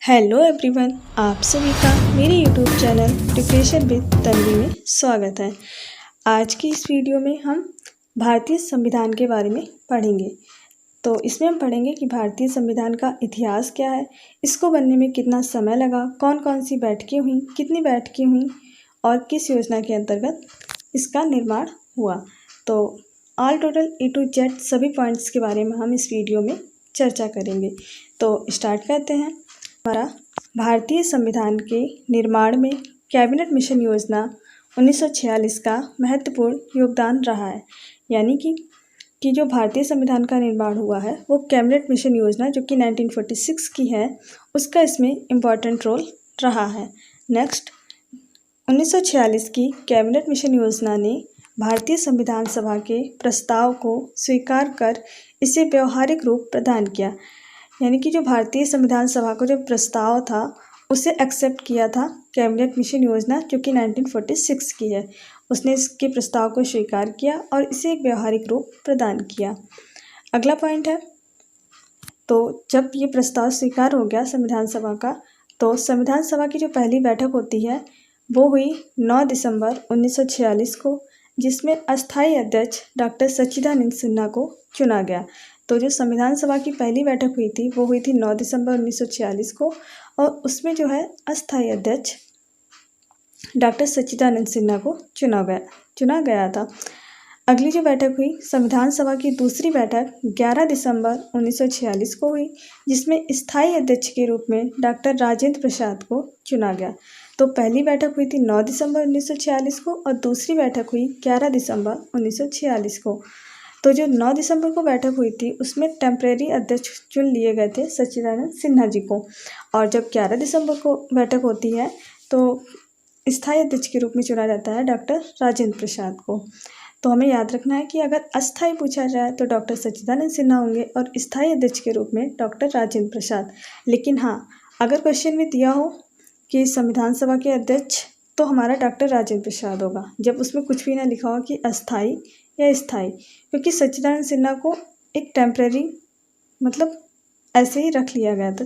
Hello everyone, आप सभी का मेरे YouTube channel preparation with Tanvi में स्वागत है। आज की इस वीडियो में हम भारतीय संविधान के बारे में पढ़ेंगे। तो इसमें हम पढ़ेंगे कि भारतीय संविधान का इतिहास क्या है, इसको बनने में कितना समय लगा, कौन कौन सी बैठकें हुई, कितनी बैठकें हुई और किस योजना के अंतर्गत इसका निर्माण हुआ। तो all total A to Z सभी पॉइंट्स के बारे में हम इस वीडियो में चर्चा करेंगे। तो स्टार्ट करते हैं। हमारा भारतीय संविधान के निर्माण में कैबिनेट मिशन योजना 1946 का महत्वपूर्ण योगदान रहा है। यानी कि जो भारतीय संविधान का निर्माण हुआ है वो कैबिनेट मिशन योजना जो कि 1946 की है, उसका इसमें इम्पॉर्टेंट रोल रहा है। नेक्स्ट, 1946 की कैबिनेट मिशन योजना ने भारतीय संविधान सभा के प्रस्ताव को स्वीकार कर इसे व्यवहारिक रूप प्रदान किया। यानी कि जो भारतीय संविधान सभा का जो प्रस्ताव था उसे एक्सेप्ट किया था कैबिनेट मिशन योजना जो कि 1946 की है। उसने इसके प्रस्ताव को स्वीकार किया और इसे एक व्यवहारिक रूप प्रदान किया। अगला पॉइंट है, तो जब ये प्रस्ताव स्वीकार हो गया संविधान सभा का, तो संविधान सभा की जो पहली बैठक होती है वो हुई 9 दिसंबर 1946 को, जिसमें अस्थायी अध्यक्ष डॉक्टर सच्चिदानंद सिन्हा को चुना गया। तो जो संविधान सभा की पहली बैठक हुई थी वो हुई थी 9 दिसंबर 1946 को, और उसमें जो है अस्थायी अध्यक्ष डॉक्टर सच्चिदानंद सिन्हा को चुना गया था। अगली जो बैठक हुई संविधान सभा की दूसरी बैठक 11 दिसंबर 1946 को हुई, जिसमें स्थायी अध्यक्ष के रूप में डॉक्टर राजेंद्र प्रसाद को चुना गया। तो पहली बैठक हुई थी 9 दिसंबर 1946 को और दूसरी बैठक हुई 11 दिसंबर 1946 को। तो जो 9 दिसंबर को बैठक हुई थी उसमें टेम्परेरी अध्यक्ष चुन लिए गए थे सच्चिदानंद सिन्हा जी को, और जब 11 दिसंबर को बैठक होती है तो स्थायी अध्यक्ष के रूप में चुना जाता है डॉक्टर राजेंद्र प्रसाद को। तो हमें याद रखना है कि अगर अस्थायी पूछा जाए तो डॉक्टर सच्चिदानंद सिन्हा होंगे और स्थायी अध्यक्ष के रूप में डॉक्टर राजेंद्र प्रसाद। लेकिन हाँ, अगर क्वेश्चन में दिया हो कि संविधान सभा के अध्यक्ष, तो हमारा डॉक्टर राजेंद्र प्रसाद होगा, जब उसमें कुछ भी ना लिखा हो कि अस्थायी या स्थायी, क्योंकि सच्चिदानंद सिन्हा को एक टेम्परेरी मतलब ऐसे ही रख लिया गया था।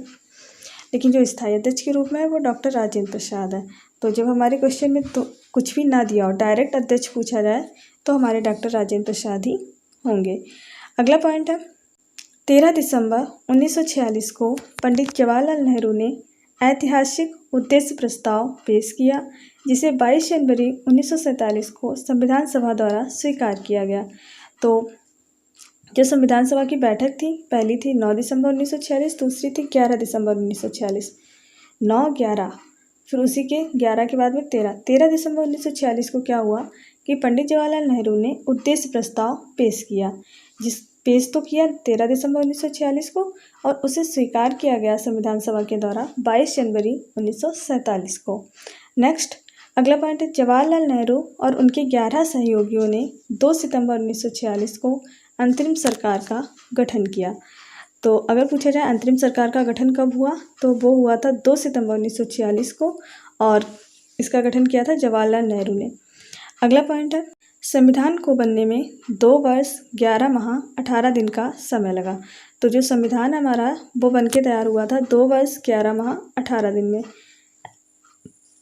लेकिन जो स्थायी अध्यक्ष के रूप में है वो डॉक्टर राजेंद्र प्रसाद है। तो जब हमारे क्वेश्चन में तो कुछ भी ना दिया हो, डायरेक्ट अध्यक्ष पूछा जाए, तो हमारे डॉक्टर राजेंद्र प्रसाद ही होंगे। अगला पॉइंट है, 13 दिसंबर 1946 को पंडित जवाहरलाल नेहरू ने ऐतिहासिक उद्देश्य प्रस्ताव पेश किया, जिसे 22 जनवरी 1947 को संविधान सभा द्वारा स्वीकार किया गया। तो जो संविधान सभा की बैठक थी, पहली थी 9 दिसंबर 1946, दूसरी थी 11 दिसंबर 1946। 9, 11, फिर उसी के 11 के बाद में 13 दिसंबर 1946 को क्या हुआ कि पंडित जवाहरलाल नेहरू ने उद्देश्य प्रस्ताव पेश किया, पेश तो किया 13 दिसंबर 1946 को, और उसे स्वीकार किया गया संविधान सभा के द्वारा 22 जनवरी 1947 को। नेक्स्ट, अगला पॉइंट है, जवाहरलाल नेहरू और उनके 11 सहयोगियों ने 2 सितंबर 1946 को अंतरिम सरकार का गठन किया। तो अगर पूछा जाए अंतरिम सरकार का गठन कब हुआ, तो वो हुआ था 2 सितंबर 1946 को, और इसका गठन किया था जवाहरलाल नेहरू ने। अगला पॉइंट है, संविधान को बनने में 2 वर्ष 11 माह 18 दिन का समय लगा। तो जो संविधान हमारा वो बन के तैयार हुआ था 2 वर्ष 11 माह 18 दिन में।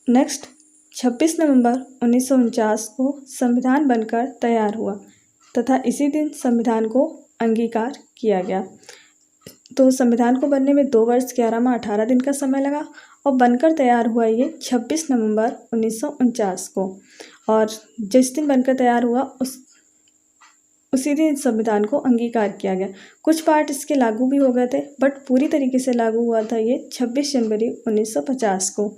नेक्स्ट, 26 नवंबर 1949 को संविधान बनकर तैयार हुआ तथा इसी दिन संविधान को अंगीकार किया गया। तो संविधान को बनने में 2 वर्ष 11 माह 18 दिन का समय लगा और बनकर तैयार हुआ ये 26 नवंबर 1949 को, और जिस दिन बनकर तैयार हुआ उसी दिन संविधान को अंगीकार किया गया। कुछ पार्ट इसके लागू भी हो गए थे, बट पूरी तरीके से लागू हुआ था ये 26 जनवरी 1950 को।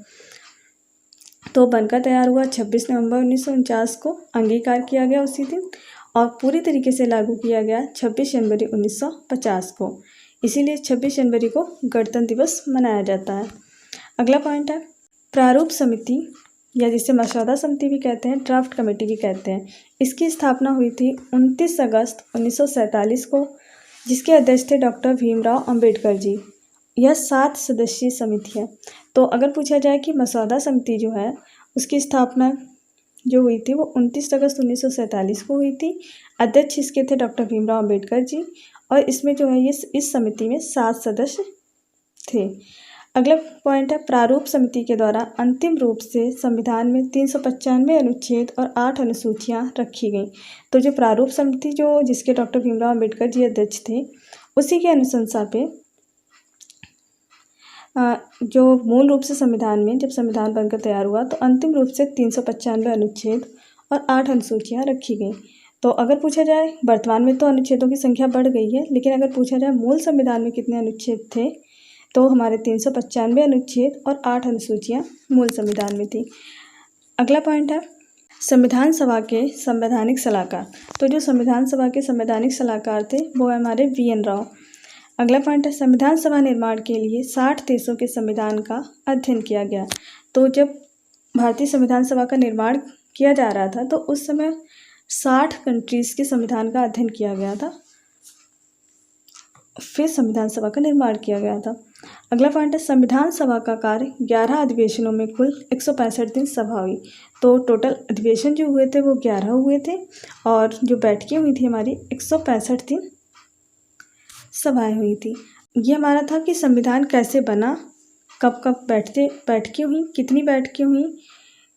तो बनकर तैयार हुआ 26 नवंबर 1949 को, अंगीकार किया गया उसी दिन, और पूरी तरीके से लागू किया गया 26 जनवरी 1950 को। इसीलिए 26 जनवरी को गणतंत्र दिवस मनाया जाता है। अगला पॉइंट है, प्रारूप समिति या जिसे मसौदा समिति भी कहते हैं, ड्राफ्ट कमेटी भी कहते हैं, इसकी स्थापना हुई थी 29 अगस्त 1947 को, जिसके अध्यक्ष थे डॉक्टर भीमराव अंबेडकर जी। यह 7 सदस्यीय समिति है। तो अगर पूछा जाए कि मसौदा समिति जो है उसकी स्थापना जो हुई थी वो 29 अगस्त 1947 को हुई थी। अध्यक्ष इसके थे डॉक्टर भीमराव अंबेडकर जी, और इसमें जो है इस समिति में 7 सदस्य थे। अगला पॉइंट है, प्रारूप समिति के द्वारा अंतिम रूप से संविधान में 395 अनुच्छेद और 8 अनुसूचियां रखी गई। तो जो प्रारूप समिति जिसके डॉक्टर भीमराव अंबेडकर जी अध्यक्ष थे, उसी के अनुशंसा पे जो मूल रूप से संविधान में जब संविधान बनकर तैयार हुआ तो अंतिम रूप से 395 अनुच्छेद और 8 अनुसूचियां रखी गई। तो अगर पूछा जाए, वर्तमान में तो अनुच्छेदों की संख्या बढ़ गई है, लेकिन अगर पूछा जाए मूल संविधान में कितने अनुच्छेद थे, तो हमारे 395 अनुच्छेद और 8 अनुसूचियां मूल संविधान में थी। अगला पॉइंट है, संविधान सभा के संवैधानिक सलाहकार। तो जो संविधान सभा के संवैधानिक सलाहकार थे वो हमारे VN राव। अगला पॉइंट है, संविधान सभा निर्माण के लिए 60 देशों के संविधान का अध्ययन किया गया। तो जब भारतीय संविधान सभा का निर्माण किया जा रहा था तो उस समय 60 कंट्रीज़ के संविधान का अध्ययन किया गया था, फिर संविधान सभा का निर्माण किया गया था। अगला पॉइंट है, संविधान सभा का कार्य 11 अधिवेशनों में कुल 165 दिन सभा हुई। तो टोटल अधिवेशन जो हुए थे वो 11 हुए थे और जो बैठकें हुई थी हमारी 165 दिन सभाएं हुई थी। ये हमारा था कि संविधान कैसे बना, कब कब बैठकें हुई, कितनी बैठकें हुई,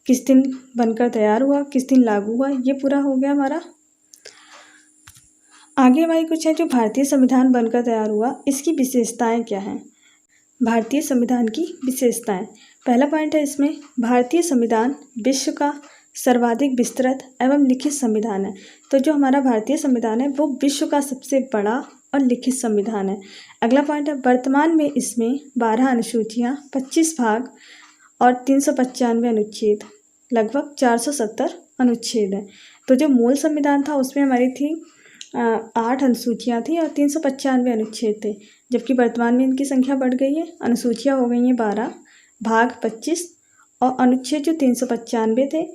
किस दिन बनकर तैयार हुआ, किस दिन लागू हुआ, ये पूरा हो गया हमारा। आगे हमारी कुछ है, जो भारतीय संविधान बनकर तैयार हुआ इसकी विशेषताएं क्या हैं। भारतीय संविधान की विशेषताएं, पहला पॉइंट है इसमें, भारतीय संविधान विश्व का सर्वाधिक विस्तृत एवं लिखित संविधान है। तो जो हमारा भारतीय संविधान है वो विश्व का सबसे बड़ा और लिखित संविधान है। अगला पॉइंट है, वर्तमान में इसमें 12 अनुसूचियाँ, 25 भाग और 395 अनुच्छेद, लगभग 470 अनुच्छेद हैं। तो जो मूल संविधान था उसमें हमारी थी 8 अनुसूचियाँ थी और 395 अनुच्छेद थे, जबकि वर्तमान में इनकी संख्या बढ़ गई है, अनुसूचियाँ हो गई हैं 12, भाग 25 और अनुच्छेद जो 395 थे,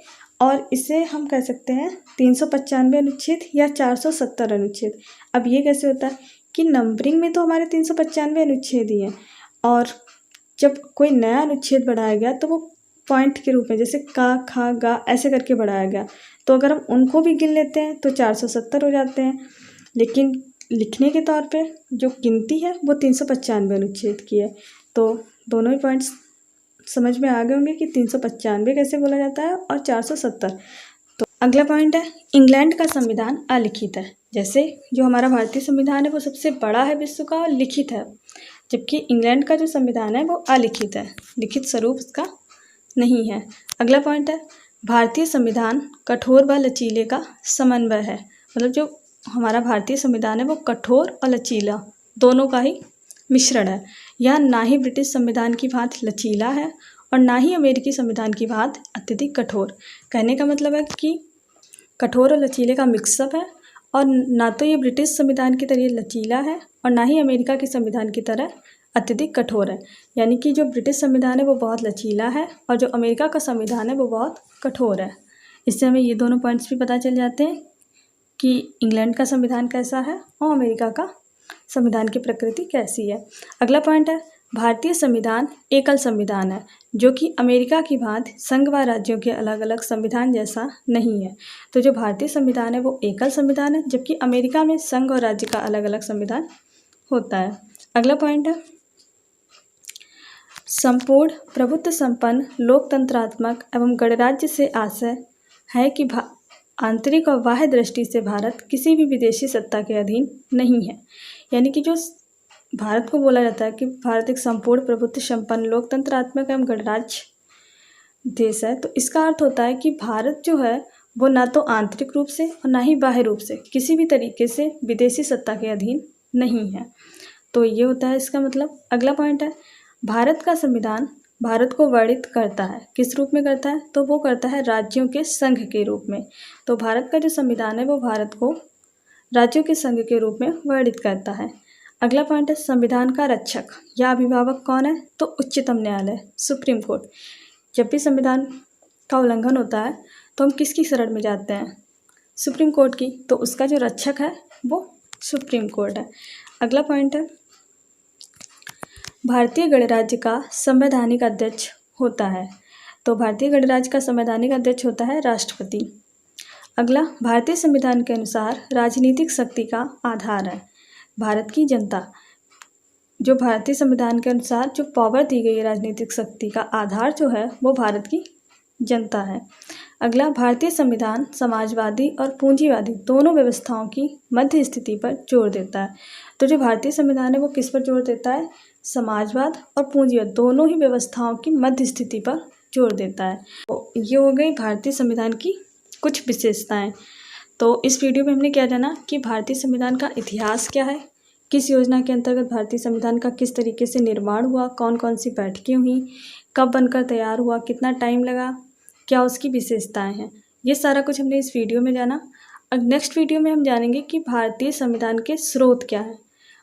और इसे हम कह सकते हैं 395 अनुच्छेद या 470 अनुच्छेद। अब ये कैसे होता है कि नंबरिंग में तो हमारे 395 अनुच्छेद ही हैं, और जब कोई नया अनुच्छेद बढ़ाया गया तो वो पॉइंट के रूप में, जैसे का, खा, गा ऐसे करके बढ़ाया गया, तो अगर हम उनको भी गिन लेते हैं तो 470 हो जाते हैं, लेकिन लिखने के तौर पे जो गिनती है वो 395 अनुच्छेद की है। तो दोनों ही पॉइंट्स समझ में आ गए होंगे कि 395 कैसे बोला जाता है और 470। तो अगला पॉइंट है, इंग्लैंड का संविधान अलिखित है। जैसे जो हमारा भारतीय संविधान है वो सबसे बड़ा है विश्व का और लिखित है, जबकि इंग्लैंड का जो संविधान है वो अलिखित है, लिखित स्वरूप उसका नहीं है। अगला पॉइंट है, भारतीय संविधान कठोर व लचीले का समन्वय है। मतलब जो हमारा भारतीय संविधान है वो कठोर और लचीला दोनों का ही मिश्रण है। यह ना ही ब्रिटिश संविधान की भांति लचीला है और ना ही अमेरिकी संविधान की भांति अत्यधिक कठोर। कहने का मतलब है कि कठोर और लचीले का मिक्सअप है, और ना तो ये ब्रिटिश संविधान की तरह लचीला है और ना ही अमेरिका के संविधान की तरह अत्यधिक कठोर है। यानी कि जो ब्रिटिश संविधान है वो बहुत लचीला है और जो अमेरिका का संविधान है वो बहुत कठोर है। इससे हमें ये दोनों पॉइंट्स भी पता चल जाते हैं कि इंग्लैंड का संविधान कैसा है और अमेरिका का संविधान की प्रकृति कैसी है। अगला पॉइंट है, भारतीय संविधान एकल संविधान है, जो कि अमेरिका की भांति संघ व राज्यों के अलग अलग संविधान जैसा नहीं है। तो जो भारतीय संविधान है वो एकल संविधान है, जबकि अमेरिका में संघ और राज्य का अलग अलग संविधान होता है। अगला पॉइंट है, संपूर्ण प्रभुत्व संपन्न लोकतंत्रात्मक एवं गणराज्य से आशय है कि आंतरिक और बाह्य दृष्टि से भारत किसी भी विदेशी सत्ता के अधीन नहीं है। यानी कि जो भारत को बोला जाता है कि भारत एक संपूर्ण प्रभुत्व संपन्न लोकतंत्रात्मक एवं गणराज्य देश है, तो इसका अर्थ होता है कि भारत जो है वो ना तो आंतरिक रूप से और ना ही बाह्य रूप से किसी भी तरीके से विदेशी सत्ता के अधीन नहीं है। तो ये होता है इसका मतलब। अगला पॉइंट है, भारत का संविधान भारत को वर्णित करता है। किस रूप में करता है? तो वो करता है राज्यों के संघ के रूप में। तो भारत का जो संविधान है वो भारत को राज्यों के संघ के रूप में वर्णित करता है। अगला पॉइंट है, संविधान का रक्षक या अभिभावक कौन है? तो उच्चतम न्यायालय, सुप्रीम कोर्ट। जब भी संविधान का उल्लंघन होता है तो हम किसकी शरण में जाते हैं? सुप्रीम कोर्ट की। तो उसका जो रक्षक है वो सुप्रीम कोर्ट है। अगला पॉइंट है, भारतीय गणराज्य का संवैधानिक अध्यक्ष होता है। तो भारतीय गणराज्य का संवैधानिक अध्यक्ष होता है राष्ट्रपति। अगला, भारतीय संविधान के अनुसार राजनीतिक शक्ति का आधार है भारत की जनता। जो भारतीय संविधान के अनुसार जो पावर दी गई है राजनीतिक शक्ति का आधार जो है वो भारत की जनता है। अगला, भारतीय संविधान समाजवादी और पूंजीवादी दोनों व्यवस्थाओं की मध्य स्थिति पर जोर देता है। तो जो भारतीय संविधान है वो किस पर जोर देता है? समाजवाद और पूंजीवाद दोनों ही व्यवस्थाओं की मध्य स्थिति पर जोर देता है। तो ये हो गई भारतीय संविधान की कुछ विशेषताएं। तो इस वीडियो में हमने क्या जाना कि भारतीय संविधान का इतिहास क्या है, किस योजना के अंतर्गत भारतीय संविधान का किस तरीके से निर्माण हुआ, कौन कौन सी बैठकें हुई, कब बनकर तैयार हुआ, कितना टाइम लगा, क्या उसकी विशेषताएं हैं, ये सारा कुछ हमने इस वीडियो में जाना। अब नेक्स्ट वीडियो में हम जानेंगे कि भारतीय संविधान के स्रोत क्या है,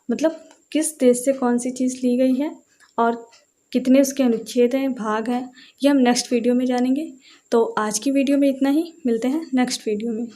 मतलब किस देश से कौन सी चीज़ ली गई है और कितने उसके अनुच्छेद हैं, भाग हैं, ये हम नेक्स्ट वीडियो में जानेंगे। तो आज की वीडियो में इतना ही, मिलते हैं नेक्स्ट वीडियो में।